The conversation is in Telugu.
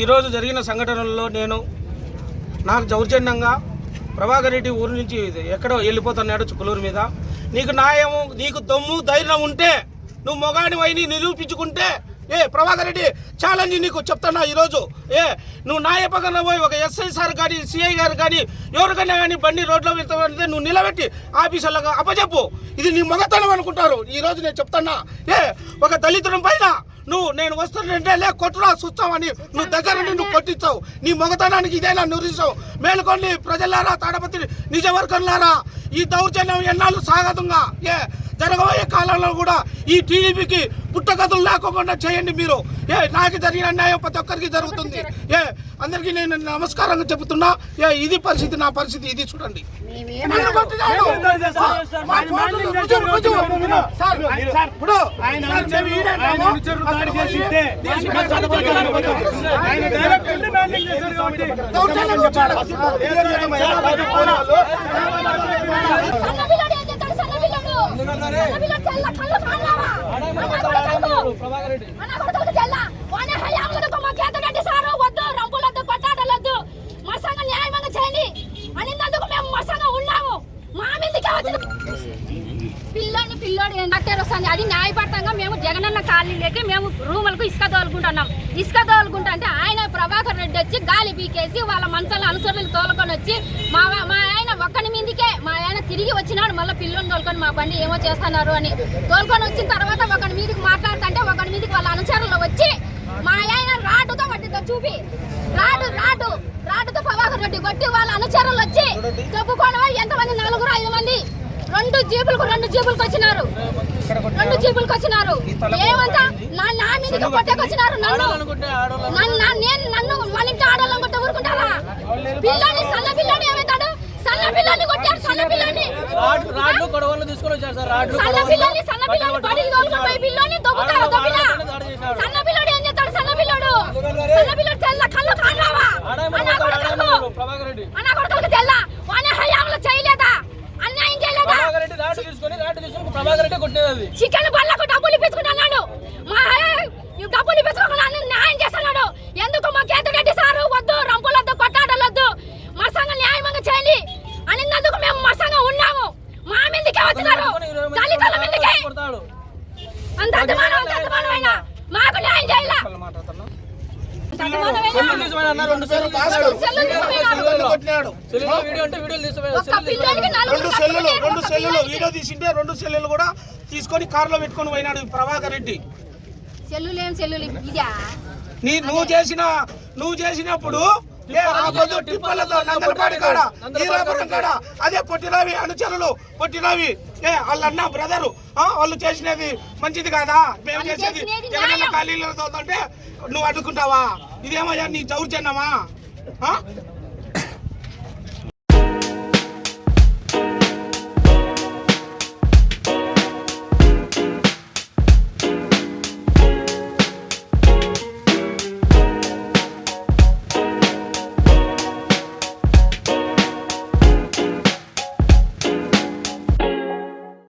ఈరోజు జరిగిన సంఘటనల్లో నాకు దౌర్జన్యంగా ప్రభాకర్ రెడ్డి ఊరి నుంచి ఎక్కడో వెళ్ళిపోతున్నాడు చుక్కలూరు మీద. నీకు న్యాయము, నీకు దమ్ము ధైర్యం ఉంటే, నువ్వు మొగాడివైని నిరూపించుకుంటే ప్రభాకర్ రెడ్డి ఛాలెంజ్ నీకు చెప్తున్నా ఈరోజు. నువ్వు న్యాయపరంగా పోయి ఒక ఎస్ఐ సార్ కానీ సిఐ గారు కానీ ఎవరికైనా కానీ బండి రోడ్లో వెళ్తామంటే నువ్వు నిలబెట్టి ఆఫీసర్లకు అప్పచెప్పు. ఇది నీ మొగతనం అనుకుంటారు. ఈరోజు నేను చెప్తున్నా, ఒక దళితుడి పైన నేను వస్తుంటే కొట్టురా చూస్తావని నువ్వు దగ్గరుండి నువ్వు కొట్టించావు. నీ మొగతనానికి ఇదేనా నిరూపించావు? మేలుకొని ప్రజలారా, తాడపత్రి నిజవర్గంలారా, ఈ దౌర్జన్యం ఎన్నాళ్ళు సాగదుగా జరగబోయే కాలంలో కూడా ఈ టీడీపీకి పుట్టగతులు లేకుండా చేయండి మీరు. నాకు జరిగిన అన్యాయం ప్రతి ఒక్కరికి జరుగుతుంది. అందరికీ నేను నమస్కారంగా చెబుతున్నా. ఇది పరిస్థితి, నా పరిస్థితి ఇది చూడండి. పిల్లోడు డాక్టర్ వస్తుంది, అది న్యాయపడతాంగా మేము జగనన్న కాలనీలోకి మేము రూములకు ఇసుక తోలుకుంటున్నాం. ఇసుక తోలుకుంటా అంటే ఆయన ప్రభాకర్ రెడ్డి వచ్చి గాలి పీకేసి వాళ్ళ మనసులను అనుసరులు తోలుకొని వచ్చి మా ఆయన ఒక్కని మీదికే మా ఆయన తిరిగి వచ్చినాడు. మళ్ళీ పిల్లోని తోలుకొని మా బండి ఏమో చేస్తున్నారు అని తోలుకొని వచ్చిన తర్వాత ఒకరి మీదకి మాట్లాడుతుంటే ఒకరి మీదకి వాళ్ళ అనుచరులు వచ్చి మా ఆయన రాడుతో వడ్డీతో చూపి రాడుతో ప్రభాకర్ రెడ్డి కొట్టి వాళ్ళ అనుచరులు వచ్చి చెప్పుకోవడం ఎంతమంది 4-5 మంది రెండు జీపులకు వచ్చినారు. ఏమంతా నా మీదకి కొట్టేకొచ్చినారు. నన్ను వాళ్ళ ఇంటి ఆడవాళ్ళని కొట్ట ఊరుకుంటారా? పిల్లని సన్న పిల్లని ఏమవుతాడు? సన్న పిల్లని కొట్టారు. సన్న పిల్లని బడికి తోలుకొని పిల్లని దొబ్బుతారు. దొబ్బినా సన్న పిల్లడు ఏం చేస్తాడు? సన్న పిల్లడు తెల్ల కళ్ళు కానరావా? అన్న కొడుకులకు తెల్ల వానే హయాంలో చేయలేదా? అన్యాయం చేయలేదా? చికెన్ బళ్ళకు డబ్బులు ఇప్పించుకున్నాడు. మా డబ్బులు ఇప్పించుకున్నా న్యాయం చేస్తున్నాడు. ఎందుకు మా కేతరెడ్డి సారు వద్దు, రంపులొద్దు, కొట్టాడలొద్దు, మా సంఘం న్యాయంగా చేయండి అనినందుకు మేము మా సంఘం ఉన్నాము. మా మీదకే వచ్చినారు, దళితుల మీదకే. అంత అభిమానమైనా మాకు న్యాయం చేయాలా? రెండు సెల్లులు వీడియో తీసింటే 2 సెల్లులు కూడా తీసుకొని కారులో పెట్టుకొని పోయినాడు ప్రభాకర్ రెడ్డి. నువ్వు చేసినప్పుడు అదే పొట్టిరావి అనుచరులు పొట్టిరావి వాళ్ళన్న బ్రదరు వాళ్ళు చేసినది మంచిది కాదా? మేము చేసేది ఖాళీలతో అంటే నువ్వు అడ్డుకుంటావా? ఇదేమయ్యా నీ దౌర్జన్యమా?